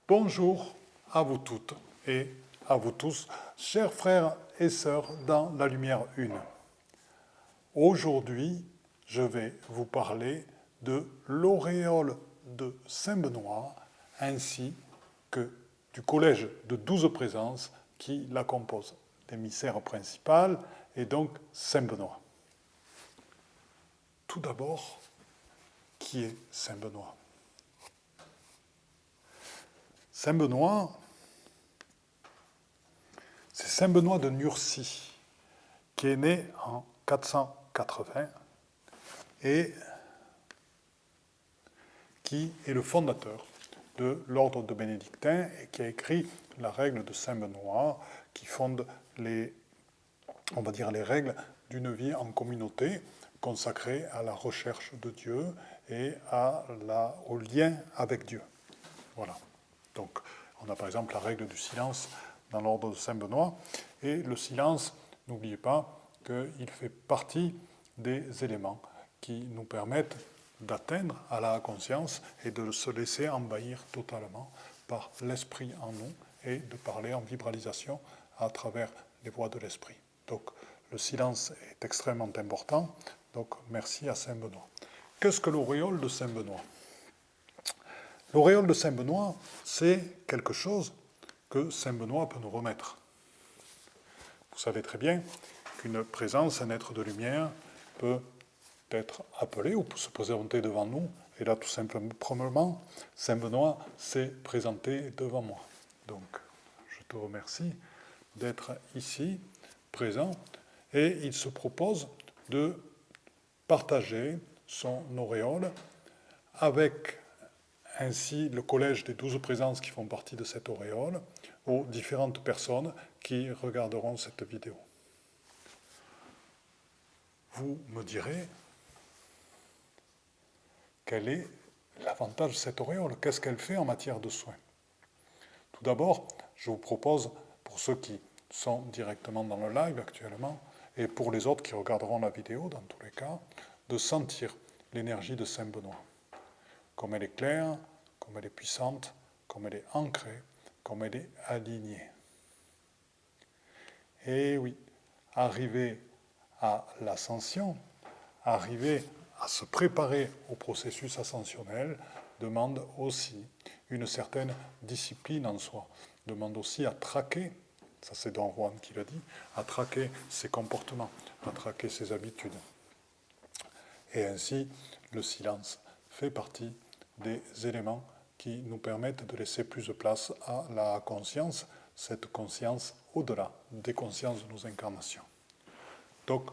Bonjour à vous toutes et à vous tous, chers frères et sœurs dans la lumière une. Aujourd'hui, je vais vous parler de l'auréole de Saint-Benoît ainsi que du collège de 12 présences qui la compose. L'émissaire principal est donc Saint-Benoît. Tout d'abord, qui est Saint-Benoît? Saint-Benoît, c'est Saint-Benoît de Nursie, qui est né en 480 et qui est le fondateur de l'ordre de bénédictins et qui a écrit la règle de Saint-Benoît, qui fonde les règles d'une vie en communauté consacrée à la recherche de Dieu et au lien avec Dieu. Voilà. Donc, on a par exemple la règle du silence dans l'ordre de Saint-Benoît. Et le silence, n'oubliez pas qu'il fait partie des éléments qui nous permettent d'atteindre à la conscience et de se laisser envahir totalement par l'esprit en nous et de parler en vibralisation à travers les voies de l'esprit. Donc, le silence est extrêmement important. Donc, merci à Saint-Benoît. Qu'est-ce que l'auréole de Saint-Benoît ? L'auréole de Saint-Benoît, c'est quelque chose que Saint-Benoît peut nous remettre. Vous savez très bien qu'une présence, un être de lumière, peut être appelé ou peut se présenter devant nous. Et là, tout simplement, Saint-Benoît s'est présenté devant moi. Donc, je te remercie d'être ici, présent, et il se propose de partager son auréole avec ainsi le collège des 12 présences qui font partie de cette auréole aux différentes personnes qui regarderont cette vidéo. Vous me direz, quel est l'avantage de cette auréole? Qu'est-ce qu'elle fait en matière de soins? Tout d'abord, je vous propose, pour ceux qui sont directement dans le live actuellement, et pour les autres qui regarderont la vidéo dans tous les cas, de sentir l'énergie de Saint-Benoît. Comme elle est claire, comme elle est puissante, comme elle est ancrée, comme elle est alignée. Et oui, arriver à l'ascension, arriver à se préparer au processus ascensionnel, demande aussi une certaine discipline en soi, demande aussi à traquer, ça c'est Don Juan qui le dit, à traquer ses comportements, à traquer ses habitudes. Et ainsi, le silence fait partie des éléments qui nous permettent de laisser plus de place à la conscience, cette conscience au-delà des consciences de nos incarnations. Donc,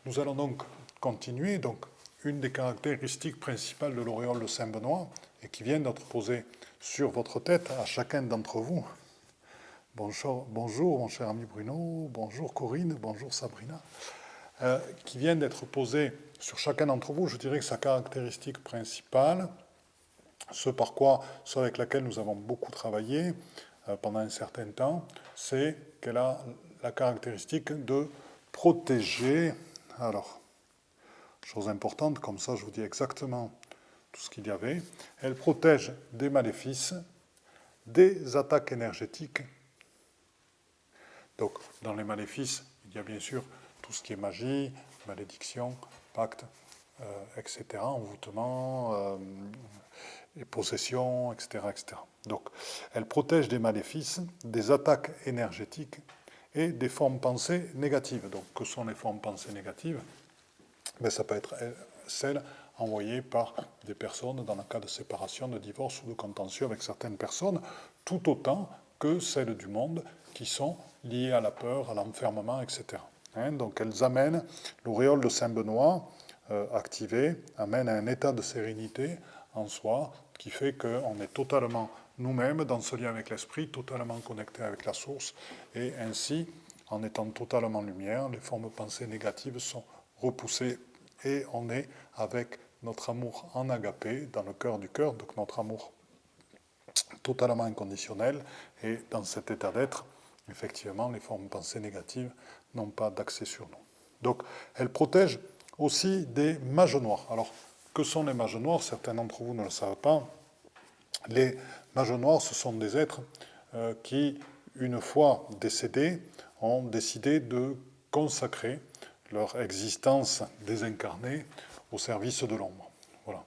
nous allons donc continuer. Donc, une des caractéristiques principales de l'auréole de Saint-Benoît, et qui vient d'être posée sur votre tête à chacun d'entre vous. Bonjour, mon cher ami Bruno, bonjour Corinne, bonjour Sabrina. Qui vient d'être posée sur chacun d'entre vous, je dirais que sa caractéristique principale, ce avec laquelle nous avons beaucoup travaillé pendant un certain temps, c'est qu'elle a la caractéristique de protéger. Alors, chose importante, comme ça je vous dis exactement tout ce qu'il y avait. Elle protège des maléfices, des attaques énergétiques. Donc, dans les maléfices, il y a bien sûr tout ce qui est magie, malédiction, pacte, etc., envoûtement, et possession, etc., etc. Donc, elle protège des maléfices, des attaques énergétiques et des formes pensées négatives. Donc, que sont les formes pensées négatives? Ben, ça peut être celles envoyées par des personnes dans le cas de séparation, de divorce ou de contentieux avec certaines personnes, tout autant que celles du monde qui sont liées à la peur, à l'enfermement, etc. Donc elles amènent l'auréole de Saint-Benoît activée, amène à un état de sérénité en soi qui fait qu'on est totalement nous-mêmes dans ce lien avec l'esprit, totalement connecté avec la source, et ainsi, en étant totalement lumière, les formes pensées négatives sont repoussées et on est avec notre amour en agapé, dans le cœur du cœur, donc notre amour totalement inconditionnel, et dans cet état d'être, effectivement, les formes pensées négatives n'ont pas d'accès sur nous. Donc, elle protège aussi des mages noirs. Alors, que sont les mages noirs? Certains d'entre vous ne le savent pas. Les mages noirs, ce sont des êtres qui, une fois décédés, ont décidé de consacrer leur existence désincarnée au service de l'ombre. Voilà.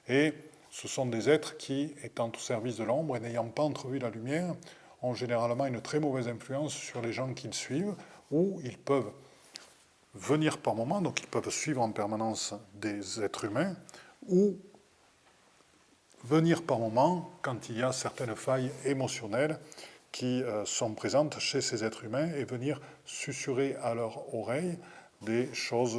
Et ce sont des êtres qui, étant au service de l'ombre et n'ayant pas entrevu la lumière, ont généralement une très mauvaise influence sur les gens qu'ils suivent, ou ils peuvent venir par moments, donc ils peuvent suivre en permanence des êtres humains, ou venir par moments quand il y a certaines failles émotionnelles qui sont présentes chez ces êtres humains et venir susurrer à leur oreille des choses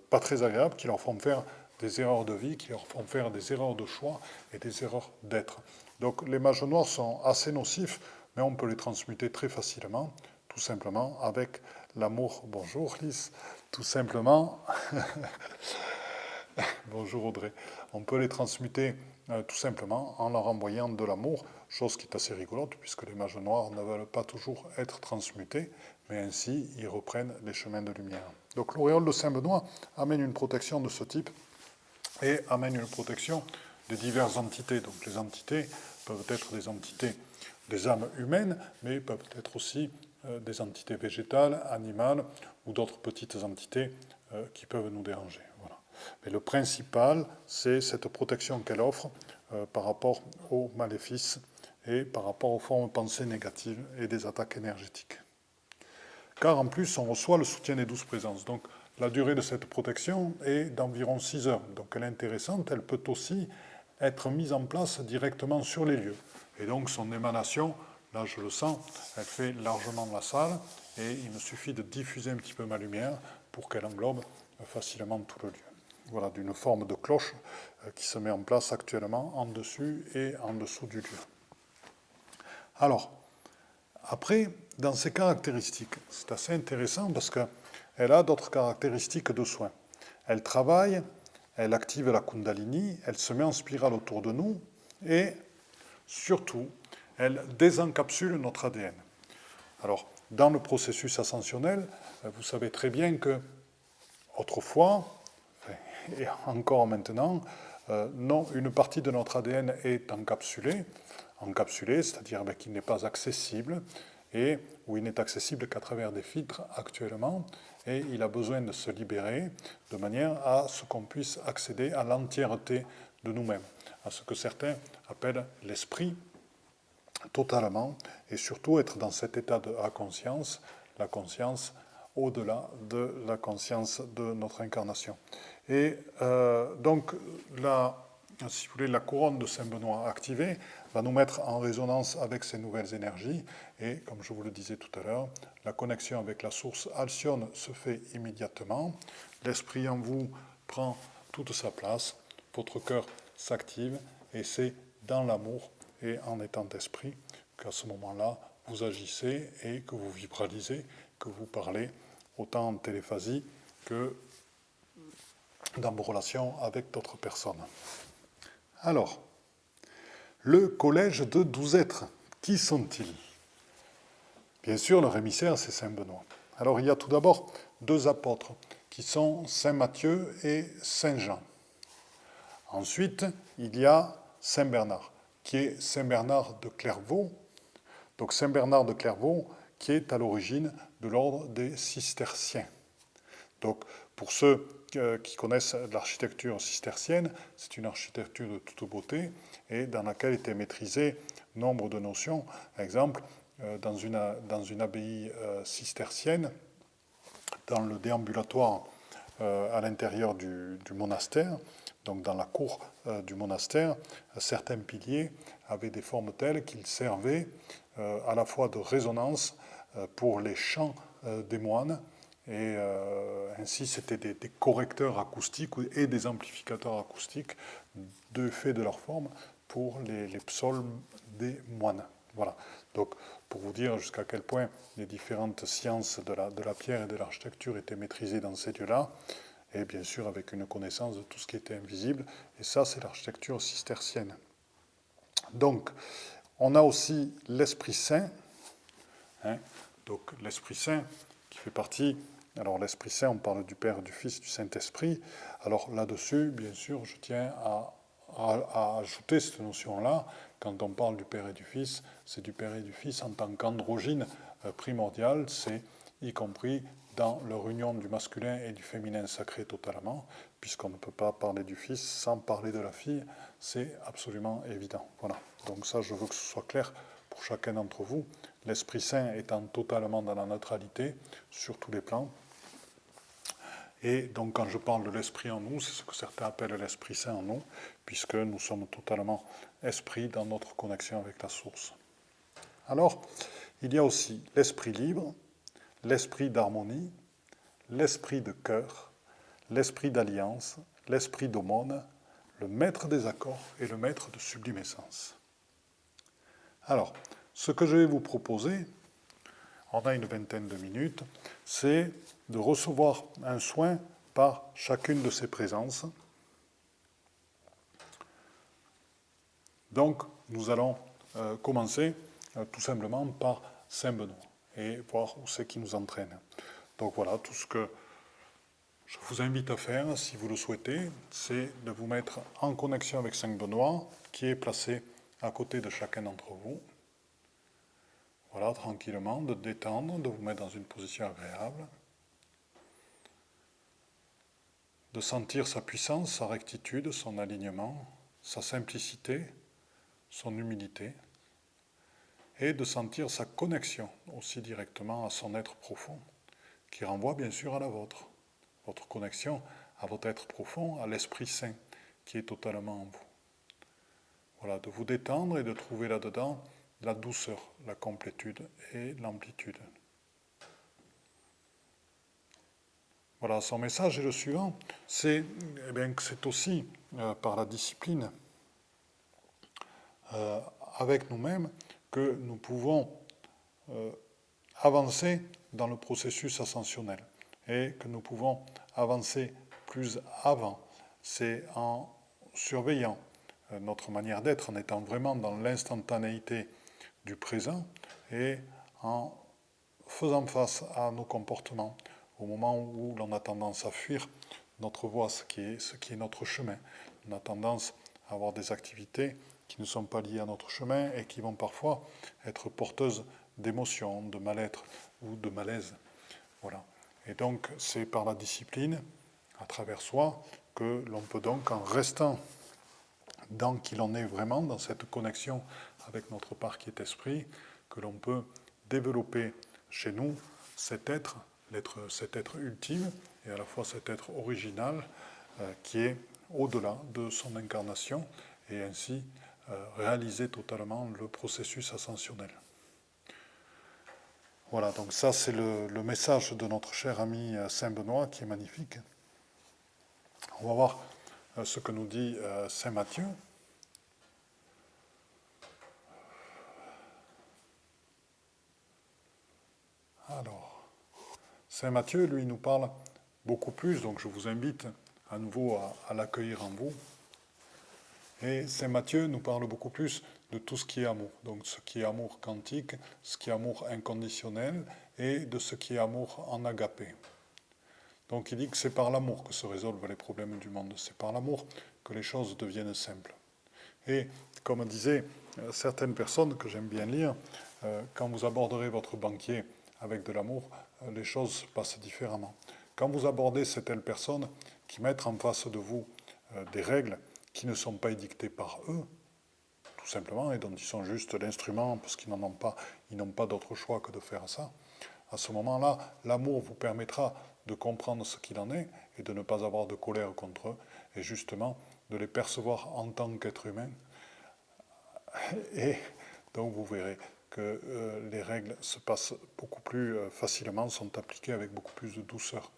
pas très agréables qui leur font faire des erreurs de vie, qui leur font faire des erreurs de choix et des erreurs d'être. Donc les mages noirs sont assez nocifs, mais on peut les transmuter très facilement, tout simplement avec l'amour. Bonjour Lys, tout simplement. Bonjour Audrey. On peut les transmuter tout simplement en leur envoyant de l'amour, chose qui est assez rigolote puisque les mages noirs ne veulent pas toujours être transmutés, mais ainsi ils reprennent les chemins de lumière. Donc l'auréole de Saint-Benoît amène une protection de ce type et amène une protection des diverses entités. Donc les entités peuvent être des entités des âmes humaines, mais peuvent être aussi des entités végétales, animales ou d'autres petites entités qui peuvent nous déranger. Voilà. Mais le principal, c'est cette protection qu'elle offre par rapport aux maléfices et par rapport aux formes pensées négatives et des attaques énergétiques. Car en plus, on reçoit le soutien des 12 présences. Donc la durée de cette protection est d'environ 6 heures. Donc elle est intéressante, elle peut aussi être mise en place directement sur les lieux. Et donc son émanation, là je le sens, elle fait largement la salle, et il me suffit de diffuser un petit peu ma lumière pour qu'elle englobe facilement tout le lieu. Voilà, d'une forme de cloche qui se met en place actuellement en dessus et en dessous du lieu. Alors, après, dans ses caractéristiques, c'est assez intéressant parce qu'elle a d'autres caractéristiques de soins. Elle travaille, elle active la Kundalini, elle se met en spirale autour de nous et surtout, elle désencapsule notre ADN. Alors, dans le processus ascensionnel, vous savez très bien que autrefois, et encore maintenant, une partie de notre ADN est encapsulée, c'est-à-dire qu'il n'est pas accessible, et où il n'est accessible qu'à travers des filtres actuellement, et il a besoin de se libérer de manière à ce qu'on puisse accéder à l'entièreté de nous-mêmes, à ce que certains appellent l'esprit totalement, et surtout être dans cet état de conscience, la conscience au-delà de la conscience de notre incarnation. Et donc, si vous voulez, la couronne de Saint-Benoît activée va nous mettre en résonance avec ces nouvelles énergies. Et comme je vous le disais tout à l'heure, la connexion avec la source Alcyone se fait immédiatement. L'esprit en vous prend toute sa place. Votre cœur s'active et c'est dans l'amour et en étant d'esprit qu'à ce moment-là, vous agissez et que vous vibralisez, que vous parlez, autant en téléphasie que dans vos relations avec d'autres personnes. Alors, le collège de 12 êtres, qui sont-ils? Bien sûr, leur émissaire, c'est Saint Benoît. Alors, il y a tout d'abord 2 apôtres, qui sont Saint Matthieu et Saint Jean. Ensuite, il y a Saint Bernard, qui est Saint Bernard de Clairvaux. Donc, Saint Bernard de Clairvaux, qui est à l'origine de l'ordre des cisterciens. Donc, pour ceux qui connaissent l'architecture cistercienne, c'est une architecture de toute beauté et dans laquelle étaient maîtrisées nombre de notions. Par exemple, dans une abbaye cistercienne, dans le déambulatoire à l'intérieur du monastère, donc dans la cour du monastère, certains piliers avaient des formes telles qu'ils servaient à la fois de résonance pour les chants des moines, et ainsi c'était des correcteurs acoustiques et des amplificateurs acoustiques de fait de leur forme pour les psaumes des moines. Voilà. Donc, pour vous dire jusqu'à quel point les différentes sciences de la pierre et de l'architecture étaient maîtrisées dans ces lieux-là, et bien sûr avec une connaissance de tout ce qui était invisible, et ça c'est l'architecture cistercienne. Donc, on a aussi l'Esprit Saint, donc l'Esprit Saint qui fait partie, alors l'Esprit Saint, on parle du Père, du Fils, du Saint-Esprit, alors là-dessus, bien sûr, je tiens à ajouter cette notion-là, quand on parle du Père et du Fils, c'est du Père et du Fils en tant qu'androgyne primordial, c'est y compris dans leur union du masculin et du féminin sacré totalement, puisqu'on ne peut pas parler du Fils sans parler de la fille, c'est absolument évident. Voilà, donc ça je veux que ce soit clair pour chacun d'entre vous, l'Esprit Saint étant totalement dans la neutralité sur tous les plans. Et donc quand je parle de l'Esprit en nous, c'est ce que certains appellent l'Esprit Saint en nous, puisque nous sommes totalement Esprit dans notre connexion avec la source. Alors, il y a aussi l'Esprit libre, l'Esprit d'harmonie, l'Esprit de cœur, l'Esprit d'alliance, l'Esprit d'aumône, le Maître des accords et le Maître de sublime essence. Alors, ce que je vais vous proposer, on a une vingtaine de minutes, c'est de recevoir un soin par chacune de ces présences. Donc, nous allons commencer tout simplement par Saint Benoît et voir où c'est qui nous entraîne. Donc voilà, tout ce que je vous invite à faire, si vous le souhaitez, c'est de vous mettre en connexion avec Saint Benoît, qui est placé à côté de chacun d'entre vous. Voilà, tranquillement, de détendre, de vous mettre dans une position agréable, de sentir sa puissance, sa rectitude, son alignement, sa simplicité, son humilité, et de sentir sa connexion aussi directement à son être profond, qui renvoie bien sûr à la vôtre, votre connexion à votre être profond, à l'Esprit Saint, qui est totalement en vous. Voilà, de vous détendre et de trouver là-dedans la douceur, la complétude et l'amplitude. Voilà, son message est le suivant, c'est que c'est aussi par la discipline avec nous-mêmes que nous pouvons avancer dans le processus ascensionnel et que nous pouvons avancer plus avant. C'est en surveillant notre manière d'être, en étant vraiment dans l'instantanéité du présent et en faisant face à nos comportements au moment où l'on a tendance à fuir notre voie, ce qui est notre chemin. On a tendance à avoir des activités qui ne sont pas liées à notre chemin et qui vont parfois être porteuses d'émotions, de mal-être ou de malaise. Voilà. Et donc, c'est par la discipline, à travers soi, que l'on peut donc, en restant dans qui l'on est vraiment, dans cette connexion avec notre part qui est esprit, que l'on peut développer chez nous cet être ultime, et à la fois cet être original, qui est au-delà de son incarnation, et ainsi réaliser totalement le processus ascensionnel. Voilà, donc ça c'est le message de notre cher ami Saint Benoît, qui est magnifique. On va voir ce que nous dit Saint Matthieu. Alors, Saint Matthieu, lui, nous parle beaucoup plus, donc je vous invite à nouveau à l'accueillir en vous. Et Saint Matthieu nous parle beaucoup plus de tout ce qui est amour, donc ce qui est amour quantique, ce qui est amour inconditionnel, et de ce qui est amour en agapé. Donc il dit que c'est par l'amour que se résolvent les problèmes du monde, c'est par l'amour que les choses deviennent simples. Et comme disaient certaines personnes que j'aime bien lire, quand vous aborderez votre banquier avec de l'amour, les choses passent différemment. Quand vous abordez ces telles personnes qui mettent en face de vous des règles qui ne sont pas édictées par eux, tout simplement, et dont ils sont juste l'instrument parce qu'ils n'ont pas d'autre choix que de faire ça, à ce moment-là, l'amour vous permettra de comprendre ce qu'il en est et de ne pas avoir de colère contre eux, et justement de les percevoir en tant qu'êtres humains. Et donc vous verrez que les règles se passent beaucoup plus facilement, sont appliquées avec beaucoup plus de douceur.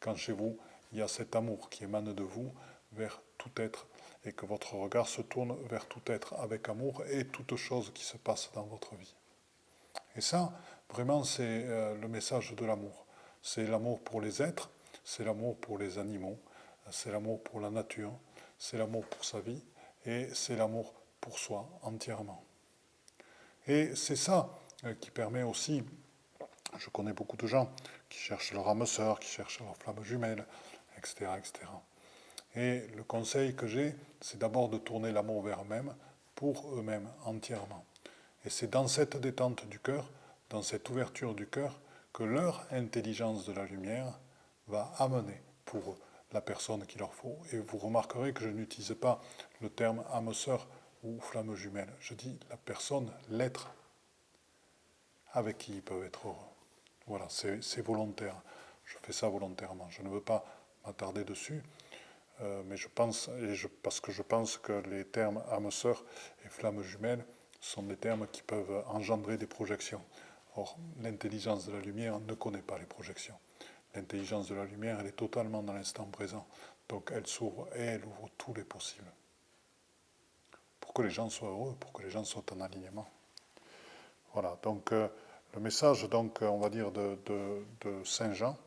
Quand chez vous, il y a cet amour qui émane de vous vers tout être, et que votre regard se tourne vers tout être avec amour et toute chose qui se passe dans votre vie. Et ça, vraiment, c'est le message de l'amour. C'est l'amour pour les êtres, c'est l'amour pour les animaux, c'est l'amour pour la nature, c'est l'amour pour sa vie, et c'est l'amour pour soi entièrement. Et c'est ça qui permet aussi, je connais beaucoup de gens qui cherchent leur âme sœur, qui cherchent leur flamme jumelle, etc., etc. Et le conseil que j'ai, c'est d'abord de tourner l'amour vers eux-mêmes pour eux-mêmes entièrement. Et c'est dans cette détente du cœur, dans cette ouverture du cœur, que leur intelligence de la lumière va amener pour eux la personne qu'il leur faut. Et vous remarquerez que je n'utilise pas le terme âme sœur ou flamme jumelle. Je dis la personne, l'être avec qui ils peuvent être heureux. Voilà, c'est volontaire. Je fais ça volontairement. Je ne veux pas m'attarder dessus, mais je pense, parce que je pense que les termes âme sœur et flamme jumelle sont des termes qui peuvent engendrer des projections. Or, l'intelligence de la lumière ne connaît pas les projections. L'intelligence de la lumière, elle est totalement dans l'instant présent. Donc elle s'ouvre et elle ouvre tous les possibles. Pour que les gens soient heureux, pour que les gens soient en alignement. Voilà, donc le message, donc, on va dire, de Saint Jean,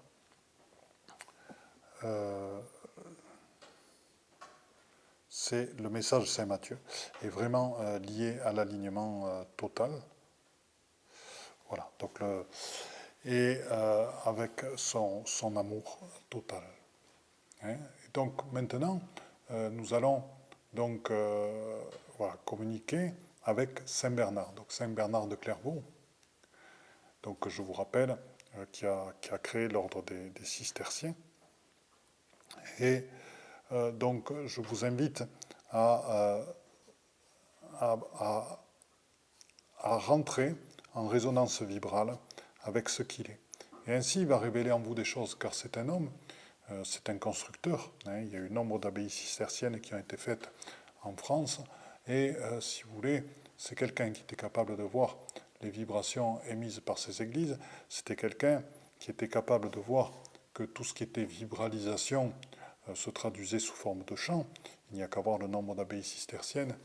c'est le message de Saint Matthieu, est vraiment lié à l'alignement total. Voilà, donc avec son amour total. Hein. Et donc maintenant, nous allons donc voilà, communiquer avec Saint Bernard. Donc Saint Bernard de Clairvaux, donc je vous rappelle, qui a créé l'ordre des cisterciens. Et donc je vous invite à rentrer en résonance vibrale avec ce qu'il est. Et ainsi, il va révéler en vous des choses, car c'est un homme, c'est un constructeur. Hein, il y a eu nombre d'abbayes cisterciennes qui ont été faites en France, et si vous voulez, c'est quelqu'un qui était capable de voir les vibrations émises par ces églises, c'était quelqu'un qui était capable de voir que tout ce qui était vibralisation se traduisait sous forme de chant. Il n'y a qu'à voir le nombre d'abbayes cisterciennes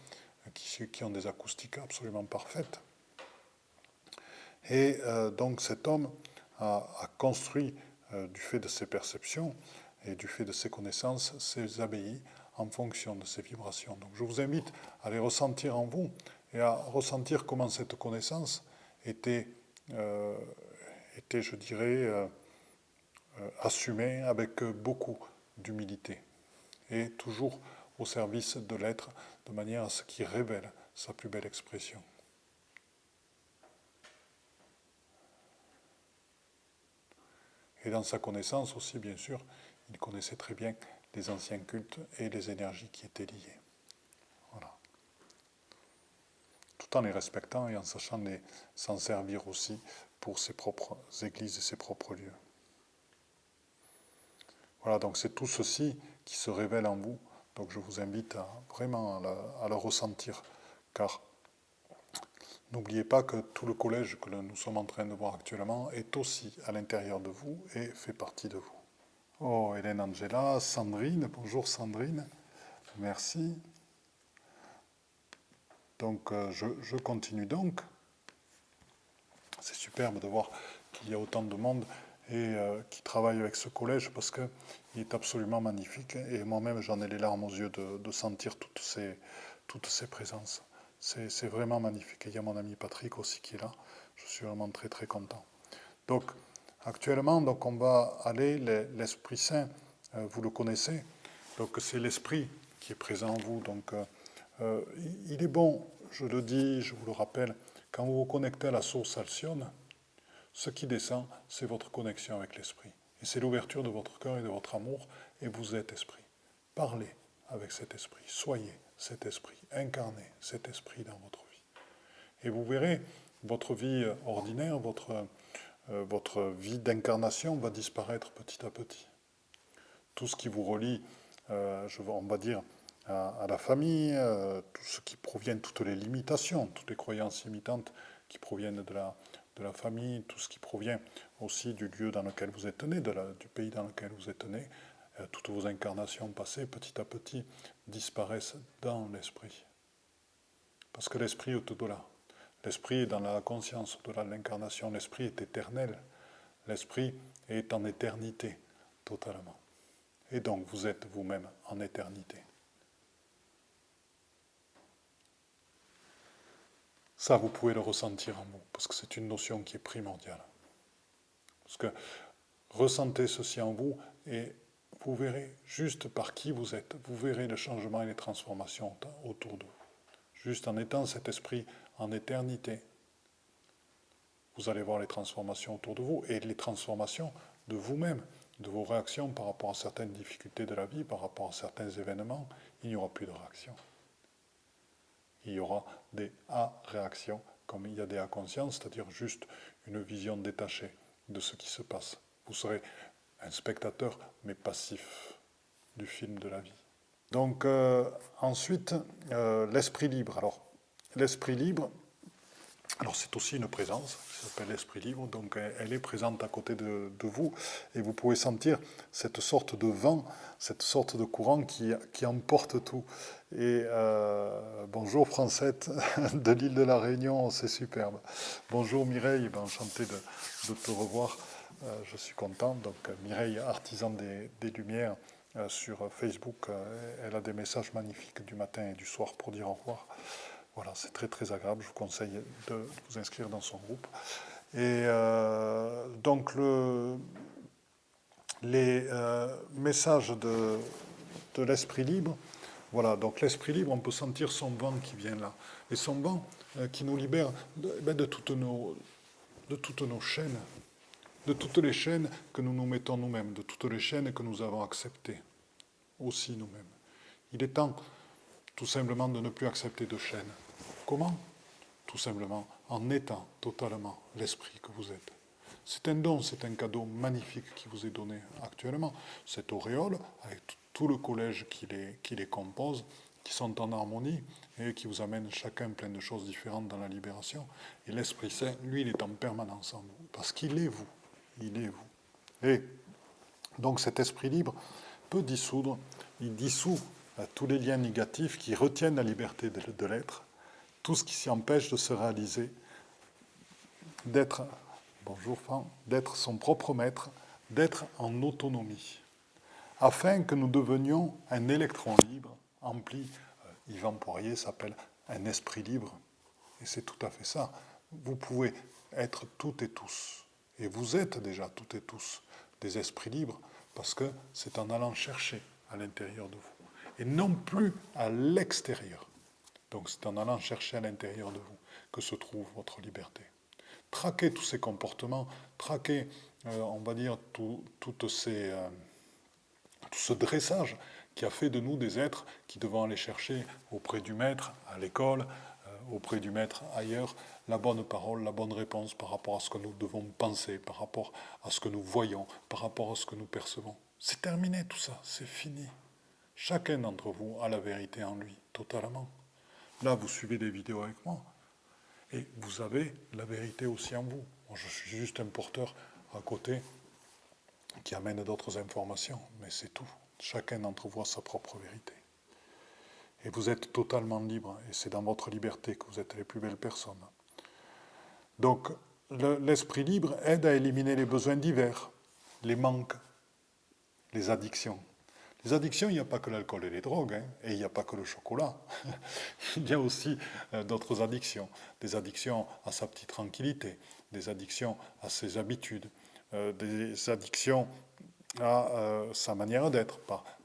qui ont des acoustiques absolument parfaites. Et donc cet homme a construit, du fait de ses perceptions et du fait de ses connaissances, ses abbayes en fonction de ses vibrations. Donc je vous invite à les ressentir en vous et à ressentir comment cette connaissance était je dirais, assumée avec beaucoup d'humilité et toujours au service de l'être, de manière à ce qu'il révèle sa plus belle expression. Et dans sa connaissance aussi, bien sûr, il connaissait très bien les anciens cultes et les énergies qui étaient liées. Voilà. Tout en les respectant et en sachant s'en servir aussi pour ses propres églises et ses propres lieux. Voilà, donc c'est tout ceci qui se révèle en vous. Donc je vous invite vraiment à le ressentir, car n'oubliez pas que tout le collège que nous sommes en train de voir actuellement est aussi à l'intérieur de vous et fait partie de vous. Oh, Hélène Angela, Sandrine, bonjour Sandrine, merci. Donc je continue donc. C'est superbe de voir qu'il y a autant de monde et qui travaille avec ce collège parce qu'il est absolument magnifique et moi-même j'en ai les larmes aux yeux de sentir toutes ces présences. C'est vraiment magnifique. Et il y a mon ami Patrick aussi qui est là. Je suis vraiment très très content. Donc actuellement, donc, on va aller, l'Esprit Saint, vous le connaissez, donc c'est l'Esprit qui est présent en vous. Donc il est bon, je le dis, je vous le rappelle, quand vous vous connectez à la source Alcyone, ce qui descend, c'est votre connexion avec l'Esprit. Et c'est l'ouverture de votre cœur et de votre amour, et vous êtes Esprit. Parlez avec cet Esprit, soyez cet Esprit, incarnez cet Esprit dans votre vie. Et vous verrez, votre vie ordinaire, votre vie d'incarnation va disparaître petit à petit. Tout ce qui vous relie, on va dire, à la famille, tout ce qui provient, toutes les limitations, toutes les croyances limitantes qui proviennent de la famille, tout ce qui provient aussi du lieu dans lequel vous êtes né, du pays dans lequel vous êtes né, toutes vos incarnations passées, petit à petit, disparaissent dans l'esprit. Parce que l'esprit est au-delà. L'esprit est dans la conscience au-delà de l'incarnation. L'esprit est éternel. L'esprit est en éternité, totalement. Et donc, vous êtes vous-même en éternité. Ça, vous pouvez le ressentir en vous, parce que c'est une notion qui est primordiale. Parce que ressentez ceci en vous, et vous verrez juste par qui vous êtes, vous verrez le changement et les transformations autour de vous. juste en étant cet esprit en éternité, vous allez voir les transformations autour de vous et les transformations de vous-même, de vos réactions par rapport à certaines difficultés de la vie, par rapport à certains événements. Il n'y aura plus de réaction. Il y aura des A-réactions, comme il y a des A-consciences, c'est-à-dire juste une vision détachée de ce qui se passe. Vous serez un spectateur, mais passif du film de la vie. Donc ensuite, l'esprit libre. Alors, l'esprit libre, alors c'est aussi une présence, qui s'appelle l'esprit libre, donc elle est présente à côté de vous, et vous pouvez sentir cette sorte de vent, cette sorte de courant qui emporte tout. Et bonjour Francette de l'île de la Réunion, c'est superbe. Bonjour Mireille, enchanté de te revoir, je suis content. Donc Mireille, artisan des Lumières, sur Facebook, elle a des messages magnifiques du matin et du soir pour dire au revoir. Voilà, c'est très très agréable, je vous conseille de vous inscrire dans son groupe. Et donc les messages de l'esprit libre, voilà, donc l'esprit libre, on peut sentir son vent qui vient là. Et son vent qui nous libère de toutes nos chaînes, de toutes les chaînes que nous nous mettons nous-mêmes, de toutes les chaînes que nous avons acceptées, aussi nous-mêmes. Il est temps tout simplement de ne plus accepter de chaînes. Comment? Tout simplement en étant totalement l'esprit que vous êtes. C'est un don, c'est un cadeau magnifique qui vous est donné actuellement. Cette auréole, avec tout le collège qui les compose, qui sont en harmonie et qui vous amènent chacun plein de choses différentes dans la libération. Et l'Esprit Saint, lui, il est en permanence en vous, parce qu'il est vous. Il est vous. Et donc cet esprit libre peut dissoudre, il dissout tous les liens négatifs qui retiennent la liberté de l'être, tout ce qui s'y empêche de se réaliser, d'être, bonjour Franck, d'être son propre maître, d'être en autonomie, afin que nous devenions un électron libre, empli. Yvan Poirier s'appelle un esprit libre, et c'est tout à fait ça. Vous pouvez être toutes et tous, et vous êtes déjà toutes et tous des esprits libres, parce que c'est en allant chercher à l'intérieur de vous, et non plus à l'extérieur. Donc c'est en allant chercher à l'intérieur de vous que se trouve votre liberté. Traquez tous ces comportements, traquez, on va dire, tout ce dressage qui a fait de nous des êtres qui devons aller chercher auprès du maître, à l'école, auprès du maître ailleurs, la bonne parole, la bonne réponse par rapport à ce que nous devons penser, par rapport à ce que nous voyons, par rapport à ce que nous percevons. C'est terminé tout ça, c'est fini. Chacun d'entre vous a la vérité en lui, totalement. Là, vous suivez des vidéos avec moi. Et vous avez la vérité aussi en vous. Moi, je suis juste un porteur à côté qui amène d'autres informations. Mais c'est tout. Chacun d'entre vous a sa propre vérité. Et vous êtes totalement libre. Et c'est dans votre liberté que vous êtes les plus belles personnes. Donc, l'esprit libre aide à éliminer les besoins divers, les manques, les addictions. Les addictions, il n'y a pas que l'alcool et les drogues, hein, et il n'y a pas que le chocolat. Il y a aussi d'autres addictions. Des addictions à sa petite tranquillité, des addictions à ses habitudes, des addictions à sa manière d'être,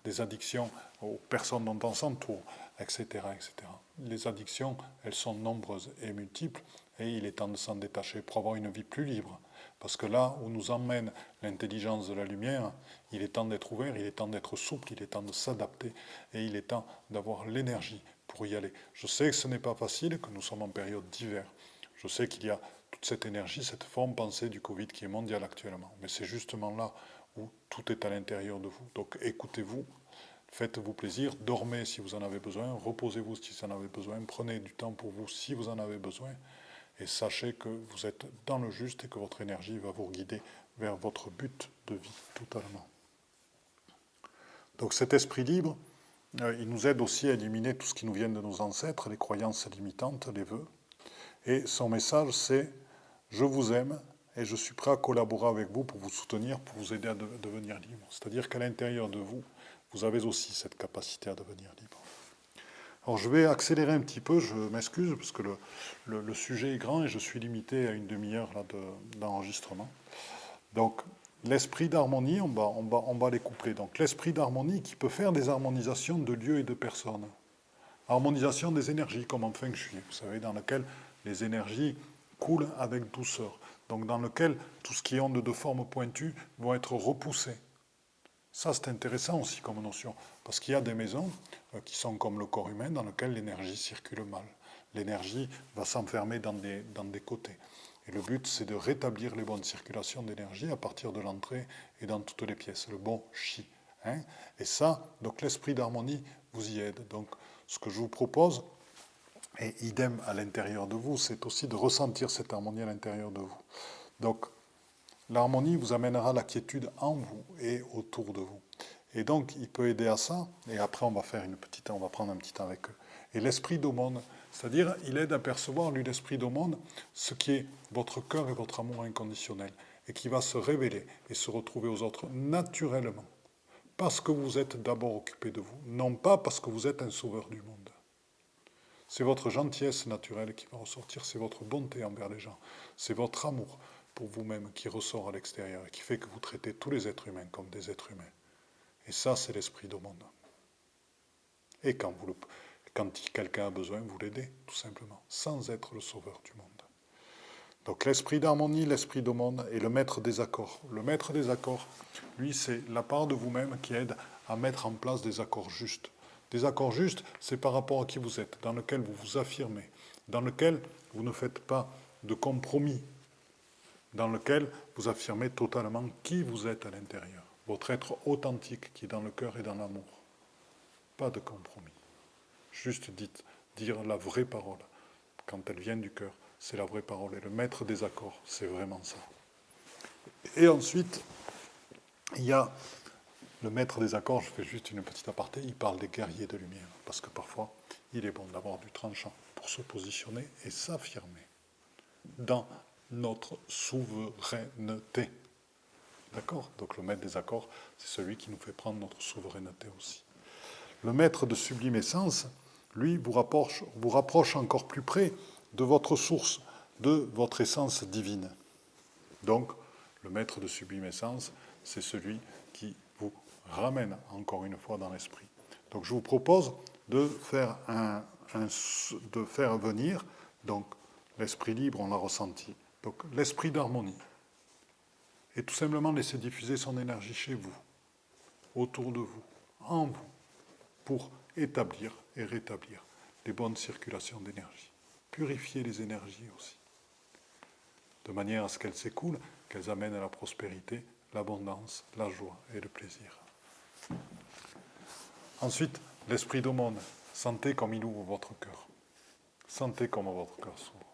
des addictions aux personnes dont on s'entoure, etc., etc. Les addictions, elles sont nombreuses et multiples, et il est temps de s'en détacher pour avoir une vie plus libre. Parce que là où nous emmène l'intelligence de la lumière, il est temps d'être ouvert, il est temps d'être souple, il est temps de s'adapter, et il est temps d'avoir l'énergie pour y aller. Je sais que ce n'est pas facile, que nous sommes en période d'hiver. Je sais qu'il y a toute cette énergie, cette forme pensée du Covid qui est mondiale actuellement. Mais c'est justement là où tout est à l'intérieur de vous. Donc écoutez-vous, faites-vous plaisir, dormez si vous en avez besoin, reposez-vous si vous en avez besoin, prenez du temps pour vous si vous en avez besoin. Et sachez que vous êtes dans le juste et que votre énergie va vous guider vers votre but de vie totalement. Donc cet esprit libre, il nous aide aussi à éliminer tout ce qui nous vient de nos ancêtres, les croyances limitantes, les vœux. Et son message, c'est « Je vous aime et je suis prêt à collaborer avec vous pour vous soutenir, pour vous aider à devenir libre. » C'est-à-dire qu'à l'intérieur de vous, vous avez aussi cette capacité à devenir libre. Alors je vais accélérer un petit peu, je m'excuse, parce que le sujet est grand et je suis limité à une demi-heure d'enregistrement. Donc l'esprit d'harmonie, on va les coupler. Donc l'esprit d'harmonie qui peut faire des harmonisations de lieux et de personnes. Harmonisation des énergies, comme en Feng Shui, vous savez, dans lequel les énergies coulent avec douceur. Donc dans lequel tout ce qui est ondes de forme pointue vont être repoussées. Ça, c'est intéressant aussi comme notion, parce qu'il y a des maisons qui sont comme le corps humain, dans lequel l'énergie circule mal. L'énergie va s'enfermer dans des côtés. Et le but, c'est de rétablir les bonnes circulations d'énergie à partir de l'entrée et dans toutes les pièces, le bon chi. Hein. Et ça, donc l'esprit d'harmonie vous y aide. Donc, ce que je vous propose, et idem à l'intérieur de vous, c'est aussi de ressentir cette harmonie à l'intérieur de vous. Donc, l'harmonie vous amènera la quiétude en vous et autour de vous. Et donc, il peut aider à ça. Et après, on va prendre un petit temps avec eux. Et l'esprit d'aumône, c'est-à-dire, il aide à percevoir, lui, l'esprit d'aumône, ce qui est votre cœur et votre amour inconditionnel, et qui va se révéler et se retrouver aux autres naturellement. Parce que vous êtes d'abord occupé de vous, non pas parce que vous êtes un sauveur du monde. C'est votre gentillesse naturelle qui va ressortir, c'est votre bonté envers les gens, c'est votre amour pour vous-même qui ressort à l'extérieur et qui fait que vous traitez tous les êtres humains comme des êtres humains. Et ça, c'est l'esprit d'aumône. Et quand quelqu'un a besoin, vous l'aidez, tout simplement, sans être le sauveur du monde. Donc l'esprit d'harmonie, l'esprit d'aumône et le maître des accords. Le maître des accords, lui, c'est la part de vous-même qui aide à mettre en place des accords justes. Des accords justes, c'est par rapport à qui vous êtes, dans lequel vous vous affirmez, dans lequel vous ne faites pas de compromis, dans lequel vous affirmez totalement qui vous êtes à l'intérieur, votre être authentique qui est dans le cœur et dans l'amour. Pas de compromis. Juste dire la vraie parole. Quand elle vient du cœur, c'est la vraie parole. Et le maître des accords, c'est vraiment ça. Et ensuite, il y a le maître des accords, je fais juste une petite aparté, il parle des guerriers de lumière. Parce que parfois, il est bon d'avoir du tranchant pour se positionner et s'affirmer dans notre souveraineté. D'accord? Donc le maître des accords, c'est celui qui nous fait prendre notre souveraineté aussi. Le maître de sublime essence, lui, vous rapproche encore plus près de votre source, de votre essence divine. Donc, le maître de sublime essence, c'est celui qui vous ramène encore une fois dans l'esprit. Donc, je vous propose de faire venir, donc l'esprit libre, on l'a ressenti, donc l'esprit d'harmonie, et tout simplement laisser diffuser son énergie chez vous, autour de vous, en vous, pour établir et rétablir les bonnes circulations d'énergie. Purifier les énergies aussi, de manière à ce qu'elles s'écoulent, qu'elles amènent à la prospérité, l'abondance, la joie et le plaisir. Ensuite, l'esprit d'aumône. Sentez comme il ouvre votre cœur. Sentez comment votre cœur s'ouvre.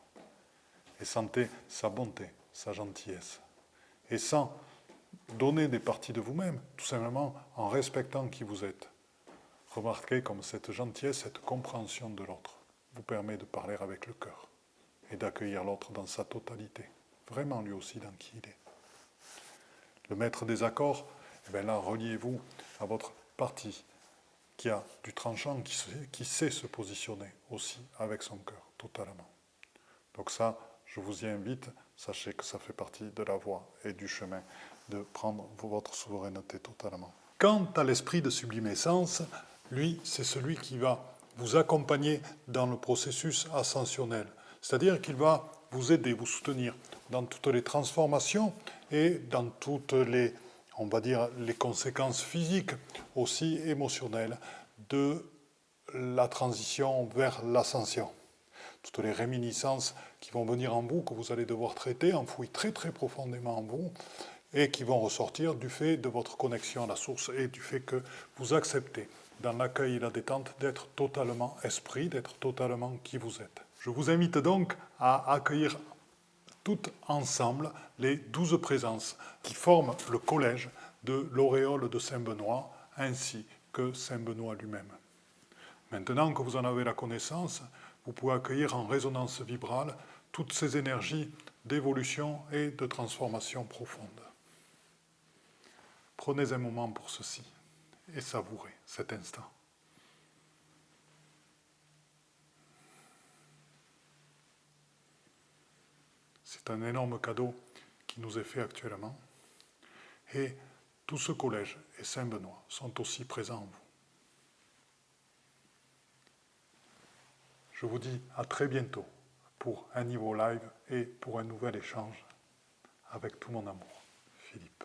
Et sentez sa bonté, sa gentillesse. Et sans donner des parties de vous-même, tout simplement en respectant qui vous êtes. Remarquez comme cette gentillesse, cette compréhension de l'autre vous permet de parler avec le cœur et d'accueillir l'autre dans sa totalité, vraiment lui aussi dans qui il est. Le maître des accords, eh bien là, reliez-vous à votre partie qui a du tranchant, qui sait se positionner aussi avec son cœur, totalement. Donc ça, je vous y invite, sachez que ça fait partie de la voie et du chemin de prendre votre souveraineté totalement. Quant à l'esprit de sublime essence, lui, c'est celui qui va vous accompagner dans le processus ascensionnel. C'est-à-dire qu'il va vous aider, vous soutenir dans toutes les transformations et dans toutes les, on va dire, les conséquences physiques, aussi émotionnelles, de la transition vers l'ascension. Toutes les réminiscences qui vont venir en vous, que vous allez devoir traiter, enfouies très très profondément en vous, et qui vont ressortir du fait de votre connexion à la source et du fait que vous acceptez, dans l'accueil et la détente, d'être totalement esprit, d'être totalement qui vous êtes. Je vous invite donc à accueillir toutes ensemble les 12 présences qui forment le collège de l'auréole de Saint-Benoît, ainsi que Saint-Benoît lui-même. Maintenant que vous en avez la connaissance, vous pouvez accueillir en résonance vibrale toutes ces énergies d'évolution et de transformation profonde. Prenez un moment pour ceci et savourez cet instant. C'est un énorme cadeau qui nous est fait actuellement. Et tout ce collège et Saint-Benoît sont aussi présents en vous. Je vous dis à très bientôt pour un nouveau live et pour un nouvel échange avec tout mon amour. Philippe.